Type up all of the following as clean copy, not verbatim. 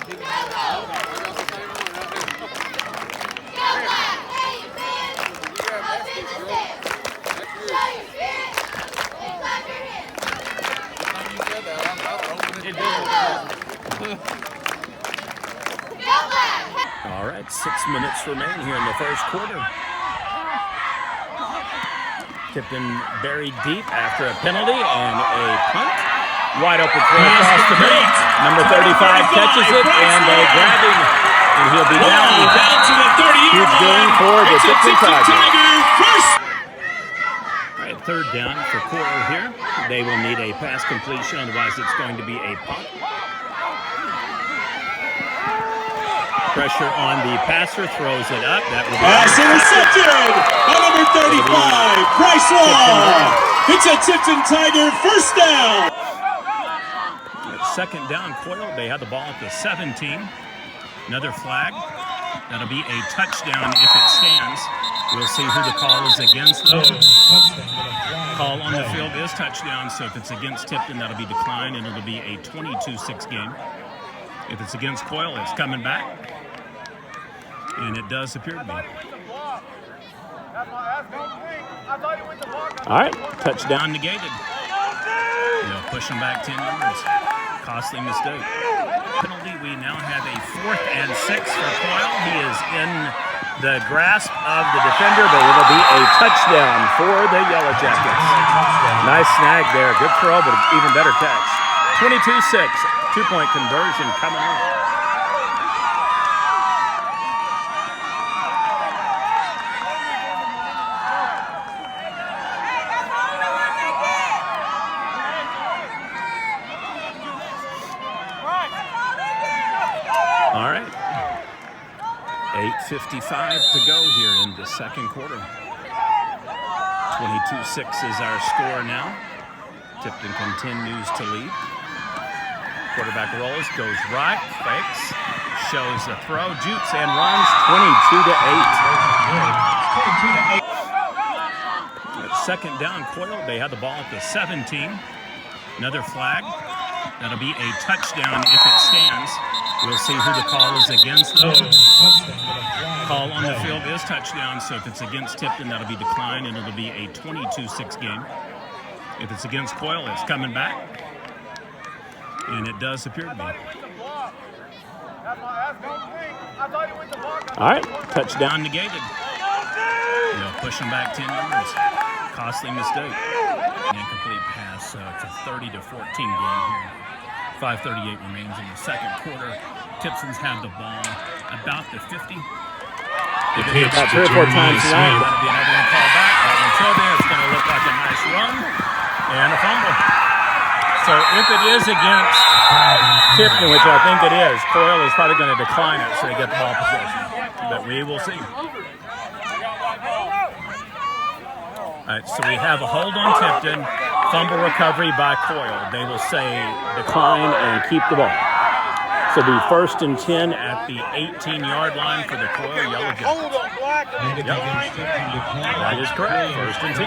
All right, 6 minutes remain here in the first quarter. Tipton buried deep after a penalty and a punt. Wide open throw across the middle. Number 35 catches it, and they grab him, and he'll be down to the 30-yard Huge gain for the Tipton Tigers. All right, third down for Coyle here. They will need a pass completion, otherwise it's going to be a punt. Pressure on the passer, throws it up. That will be pass intercepted by number 35, Bryce Law. It's a Tipton Tiger first down. Second down, Coyle. They had the ball at the 17. Another flag. That'll be a touchdown if it stands. We'll see who the call is against, though. Call on the field is touchdown, so if it's against Tipton, that'll be declined, and it'll be a 22-6 game. If it's against Coyle, it's coming back. And it does appear to be. All right, touchdown negated. They'll push them back 10 yards. Costly mistake. Penalty, we now have a 4th and 6 for Coyle. He is in the grasp of the defender, but it'll be a touchdown for the Yellowjackets. Nice snag there. Good throw, but even better catch. 22-6. 2-point conversion coming up. All right, 8:55 to go here in the second quarter. 22-6 is our score now. Tipton continues to lead. Quarterback rolls, goes right, fakes, shows the throw, jukes and runs. 22-8. Second down, Coyle. They had the ball at the 17. Another flag. That'll be a touchdown if it stands. We'll see who the call is against, though. Call on the field is touchdown, so if it's against Tipton, that'll be declined, and it'll be a 22-6 game. If it's against Coyle, it's coming back. And it does appear to be. All right, touchdown negated. They'll push them back 10 yards. Costly mistake. Incomplete pass. It's a 30-14 game here. 5:38 remains in the second quarter. Tipton's had the ball about the 50. About 3 or 4 times tonight. That'll be another one called back. Until then, it's going to look like a nice run and a fumble. So if it is against Tipton, which I think it is, Coyle is probably going to decline it so they get the ball possession. But we will see. All right, so we have a hold on Tipton, fumble recovery by Coyle. They will say decline and keep the ball. So the 1st and 10 at the 18-yard line for the Coyle Yellowjackets. Yep. That is correct, 1st and 10.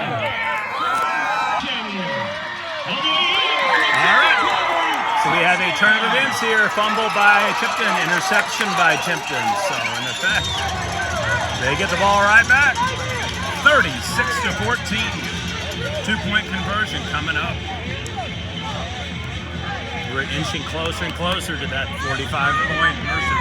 All right, so we have a turn of events here. Fumble by Tipton, interception by Tipton. So in effect, they get the ball right back. 36-14. 2-point conversion coming up. We're inching closer and closer to that 45-point immersion.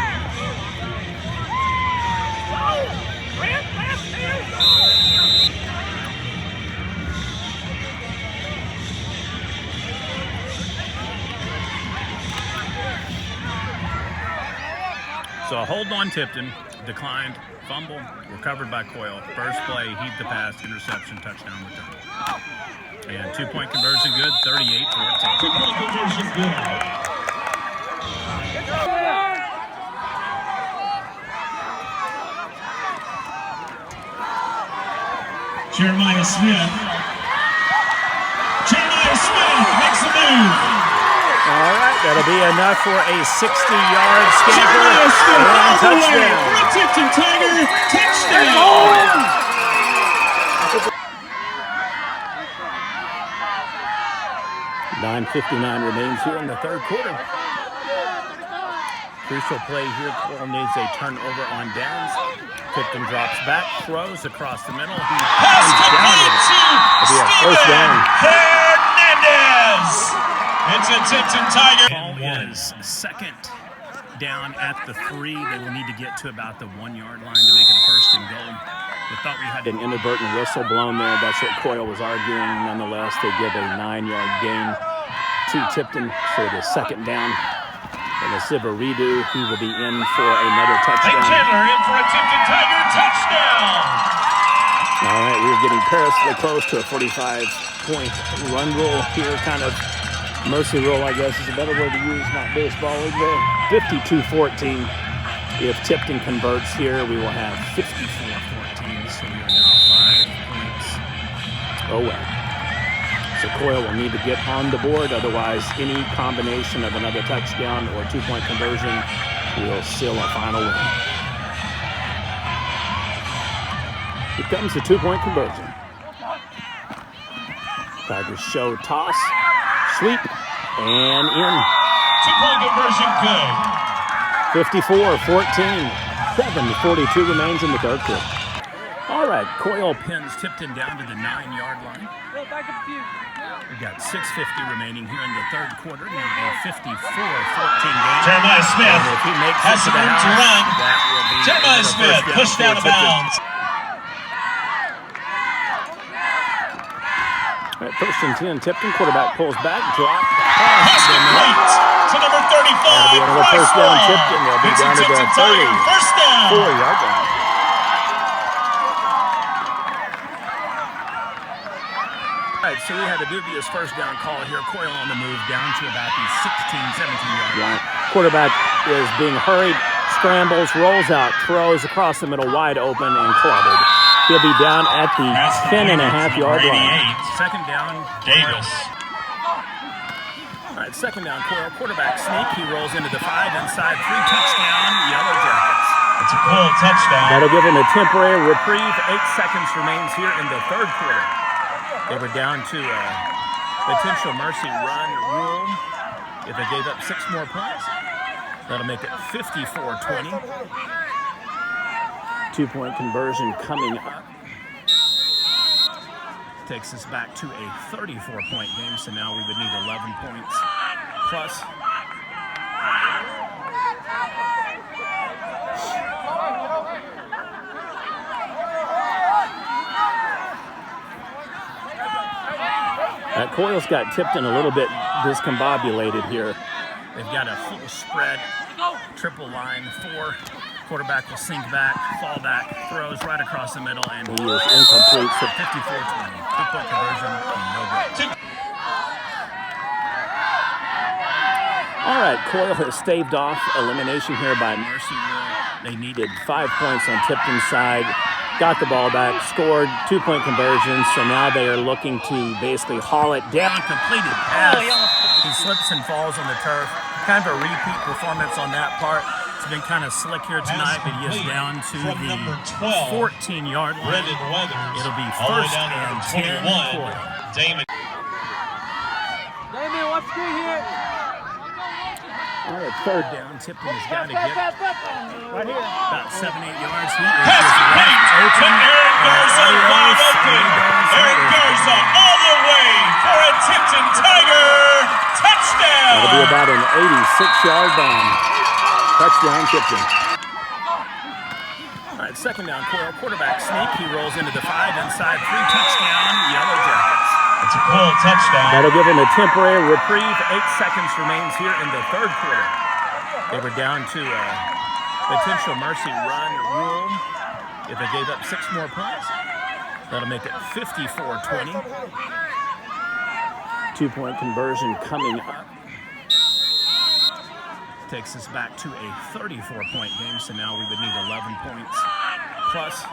So a hold on Tipton, declined, fumble, recovered by Coyle. First play, heaved the pass, interception, touchdown return. And 2-point conversion good, 38-14. 2-point conversion good. Jeremiah Smith makes the move. All right, that'll be enough for a 60-yard scamper and touchdown. Tipton Tiger, touchdown. 9:59 remains here in the third quarter. Crucial play here. Coyle needs a turnover on downs. Tipton drops back, throws across the middle. He Pass complete to first down. Hernandez. It's a Tipton Tiger. Ball is second down at the 3. They will need to get to about the 1-yard line to make it a first and goal. We thought we had An inadvertent whistle blown there. That's what Coyle was arguing. Nonetheless, they give a 9-yard gain to Tipton for the second down. And a Siveredu, he will be in for another touchdown. Mike Chandler in for a Tipton Tiger touchdown. All right, we're getting perilously close to a 45-point run rule here, kind of mercy rule, I guess is a better word to use, not baseball. 52-14. If Tipton converts here, we will have 54-14, so we are now 5 points away. So Coyle will need to get on the board, otherwise any combination of another touchdown or 2-point conversion will seal a final win. Here comes the 2-point conversion. Tigers show toss, sweep, and in. 2-point conversion good. 54-14, 7:42 remains in the third quarter. All right, Coyle pins Tipton down to the 9-yard line. We've got 6:50 remaining here in the third quarter. Now a 54-14 game. Jeremiah Smith And if he makes has it some to the room to house, run. that will be Jeremiah another Smith first down pushed for out of Tipton. bounds. All right, first and 10, Tipton quarterback pulls back, drop. Pass complete to number 35. That'll be another first down, Tipton. They'll be It's a down to the Tipton Tiger first down. 4-yard line. All right, so we had a dubious first down call here. Coyle on the move down to about the 16, 17-yard line. Right. Quarterback is being hurried, scrambles, rolls out, throws across the middle, wide open and cluttered. He'll be down at the 10.5-yard line. Second down, Davis. All right, second down, Coyle. Quarterback sneak. He rolls into the 5 inside 3 touchdown, Yellowjackets. It's a Coyle touchdown. That'll give him a temporary Reprieve. 8 seconds remains here in the third quarter. They were down to a potential mercy run rule. If they gave up 6 more points, that'll make it 54-20. 2-point conversion coming up. Takes us back to a 34-point game, so now we would need 11 points plus. Coyle's got Tipton a little bit discombobulated here. They've got a full spread, triple line, 4. Quarterback will sink back, fall back, throws right across the middle, and He is incomplete. So 54-20. 2-point conversion, no good. All right, Coyle has staved off elimination here by Mercy rule. They needed 5 points on Tipton's side, got the ball back, scored 2-point conversion, so now they are looking to basically haul it down. Completed pass. He slips and falls on the turf. Kind of a repeat performance on that part. It's been kind of slick here tonight, but he is down to the 14-yard line. Brendan Weathers. It'll be all the way first down to and number 10. 21. Damon. Damien, what's good here? All right, third Down, Tipton has got to get Right here. about 7-8 yards. He is Pass complete to Aaron Garza, wide open. Aaron Garza all the way for a Tipton Tiger touchdown. That'll be about an 86-yard bomb. Touchdown, Tipton. All right, second down, Coyle. Quarterback sneak. He rolls into the 5 inside 3 touchdown, Yellowjackets. It's a Coyle touchdown. That'll give him a temporary Reprieve. 8 seconds remains here in the third quarter. They were down to a potential mercy run rule. If they gave up 6 more points, that'll make it 54-20. 2-point conversion coming up. Takes us back to a 34-point game, so now we would need 11 points plus.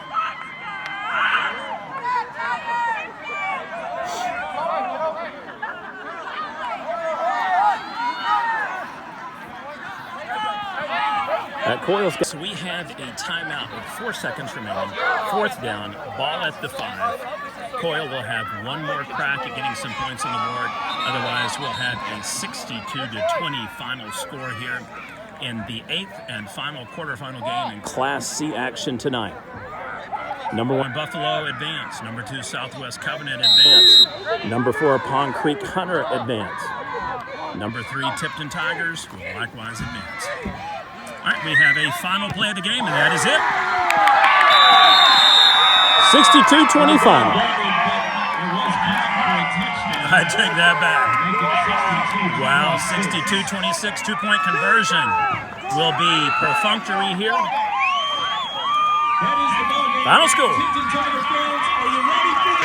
Coyle's got So we have a timeout with 4 seconds remaining. Fourth down, ball at the 5. Coyle will have one more crack at getting some points on the board. Otherwise, we'll have a 62-20 final score here. in the 8th and final quarterfinal game in Class C action tonight. Number 1, Buffalo advance. Number 2, Southwest Covenant advance. Number 4, Pond Creek Hunter advance. Number 3, Tipton Tigers will likewise advance. All right, we have a final play of the game, and that is it. 62-20 final. I take that back. Wow, 62-26, 2-point conversion will be perfunctory here. Final score.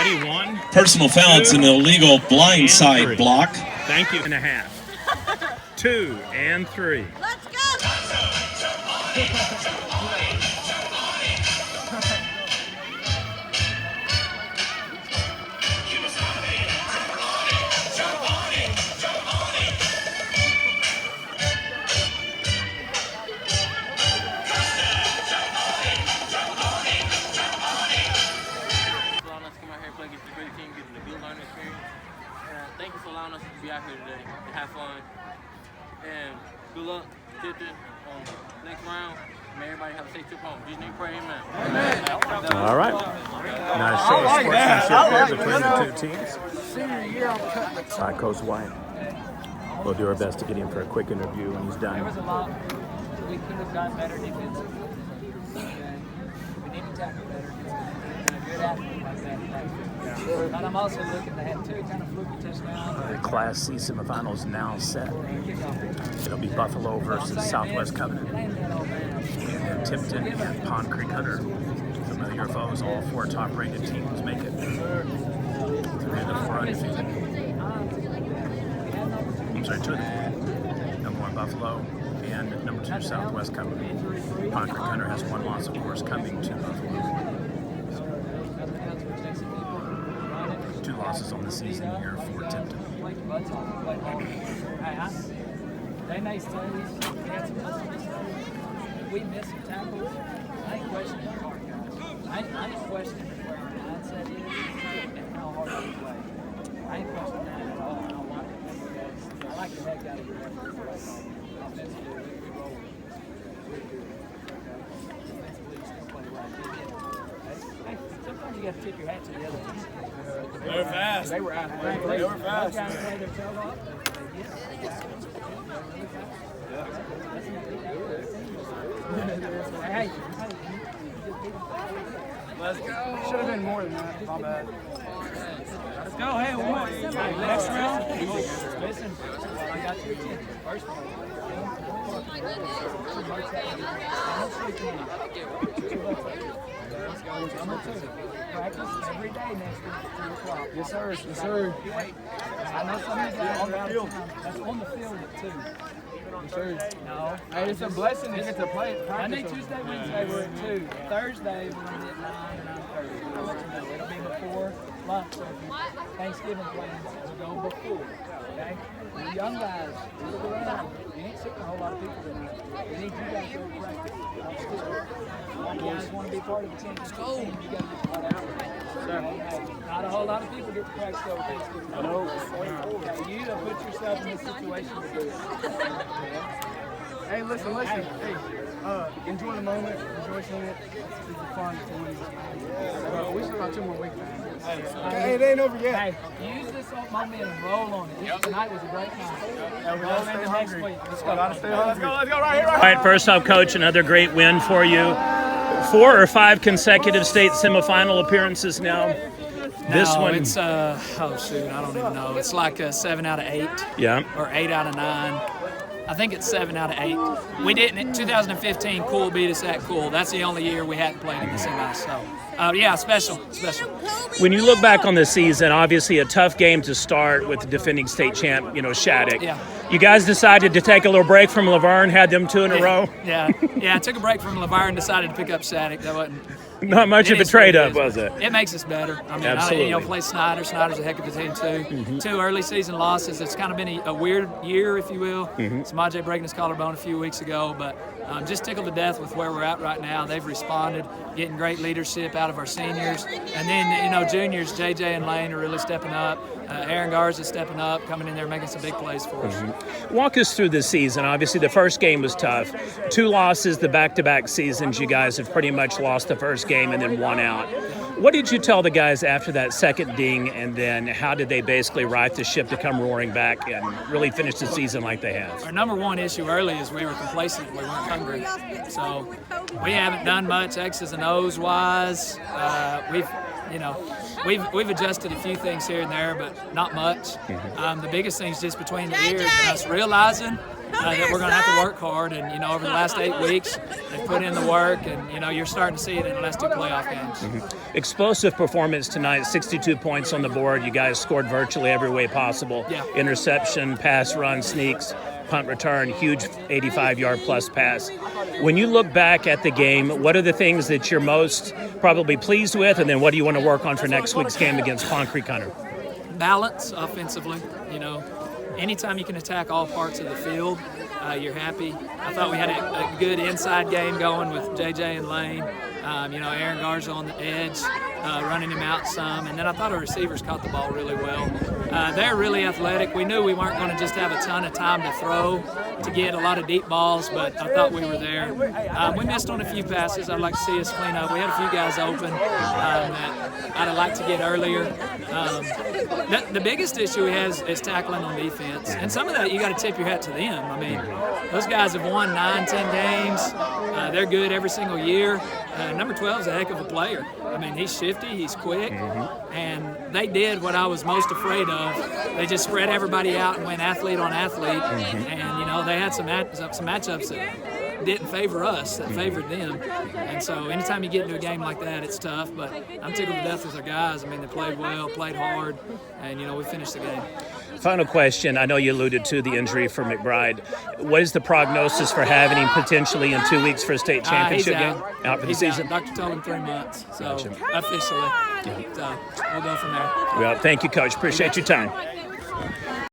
81. Personal foul, it's an illegal blindside block. Thank you. And a half. 2 and 3. Let's go! Thank you for allowing us to be out here today and have fun. And good luck, Tipton, next round. May everybody have a safe trip home. Jesus name, pray, amen. All right. Nice show of sportsmanship here between the two teams. Hi, Coach White. We'll do our best to get him for a quick interview when he's done. There was a lot. We could have done better defensively. We need to tackle better. It's a good athlete like that. But I'm also looking to have 2 kind of fluky touchdowns. The Class C semifinals now set. It'll be Buffalo versus Southwest Covenant. And then Tipton and Pond Creek Hunter. Familiar foes, all 4 top-rated teams make it. 3 of the 4 undefeated. I'm sorry, 2 of the 4. Number 1 Buffalo and number 2 Southwest Covenant. Pond Creek Hunter has 1 loss, of course, coming to Buffalo. 2 losses on the season here for Tipton. They may say we missed some tackles. I ain't questioning the hard guys. I ain't questioning where our mindset is and how hard we play. I ain't questioning that at all. I like the heck out of your effort. Offensively, we roll. We're good. Defensively, we still play right. Hey, sometimes you got to tip your hat to the other team. They were fast. They were out. They were fast. Those guys played their tail off. Hey. Let's go. Should have been more than that. My bad. Let's go. Hey, one more. Next round. Listen, I got you. First one. Practice every day next week at 2 o'clock. Yes, sir. Yes, sir. I know some of these guys are out of town. That's on the field at 2. Yes, sir. No. Hey, it's a blessing to get to play at practice. Monday, Tuesday, Wednesday, we're at 2. Thursday, we're going to be at 9 and 9:30. I'll let you know. It'll be before lunch. So if you Thanksgiving plans will go before. Okay? You young guys, look around. You ain't seeing a whole lot of people tonight. We need you guys to go to practice. You guys want to be part of the championship team, you got to get part of it. Not a whole lot of people get to practice over Thanksgiving. I know. You have put yourself in this situation to do it. Hey, listen. Hey, enjoy the moment. Enjoy seeing it. It's fun. We still got 2 more weeks, man. Hey, it ain't over yet. Hey, use this momentum, roll on it. Tonight was a great night. Roll into next week. Let's go. Let's go right here. All right, first off, Coach, another great win for you. 4 or 5 consecutive state semifinal appearances now. This one, it's oh shoot, I don't even know. It's like a 7 out of 8. Yeah. Or 8 out of 9. I think it's 7 out of 8. We didn't in 2015. Coyle beat us at Coyle. That's the only year we hadn't played in the semis. So, yeah, special. When you look back on the season, obviously a tough game to start with the defending state champ, Shattuck. Yeah. You guys decided to take a little break from Laverne, had them 2 in a row. Yeah. I took a break from Laverne and decided to pick up Shattuck. That wasn't not much of a trade-up, was it? It makes us better. I mean, absolutely. Play Snyder. Snyder's a heck of a team too. 2 early season losses. It's kind of been a weird year, if you will. Samaje breaking his collarbone a few weeks ago, but just tickled to death with where we're at right now. They've responded, getting great leadership out of our seniors. And then, you know, juniors, JJ and Lane are really stepping up. Aaron Garza's stepping up, coming in there, making some big plays for us. Walk us through this season. Obviously, the first game was tough. 2 losses, the back-to-back seasons. You guys have pretty much lost the first game and then won out. What did you tell the guys after that second ding, and then how did they basically right the ship to come roaring back and really finish the season like they have? Our number one issue early is we were complacent. We weren't hungry. So we haven't done much X's and O's wise. We've adjusted a few things here and there, but not much. The biggest thing is just between the ears and us realizing that we're going to have to work hard. And, you know, over the last 8 weeks, they've put in the work, and, you know, you're starting to see it in the last 2 playoff games. Explosive performance tonight, 62 points on the board. You guys scored virtually every way possible. Yeah. Interception, pass, run, sneaks, punt return, huge 85-yard plus pass. When you look back at the game, what are the things that you're most probably pleased with, and then what do you want to work on for next week's game against Concrete Hunter? Balance offensively, you know. Anytime you can attack all parts of the field, you're happy. I thought we had a good inside game going with JJ and Lane. You know, Aaron Garza on the edge, running him out some. And then I thought our receivers caught the ball really well. They're really athletic. We knew we weren't going to just have a ton of time to throw to get a lot of deep balls, but I thought we were there. We missed on a few passes. I'd like to see us clean up. We had a few guys open that I'd have liked to get earlier. The biggest issue we have is tackling on defense. And some of that, you got to tip your hat to them. I mean, those guys have won 9, 10 games. They're good every single year. Number 12 is a heck of a player. I mean, he's shifty, he's quick, and they did what I was most afraid of. They just spread everybody out and went athlete on athlete, and, you know, they had some matchups that didn't favor us, that favored them. And so anytime you get into a game like that, it's tough, but I'm tickled to death with our guys. I mean, they played well, played hard, and, you know, we finished the game. Final question. I know you alluded to the injury for McBride. What is the prognosis for having him potentially in 2 weeks for a state championship game? Out for the season? Doctor told him 3 months, so officially. So we'll go from there. Well, thank you, Coach. Appreciate your time.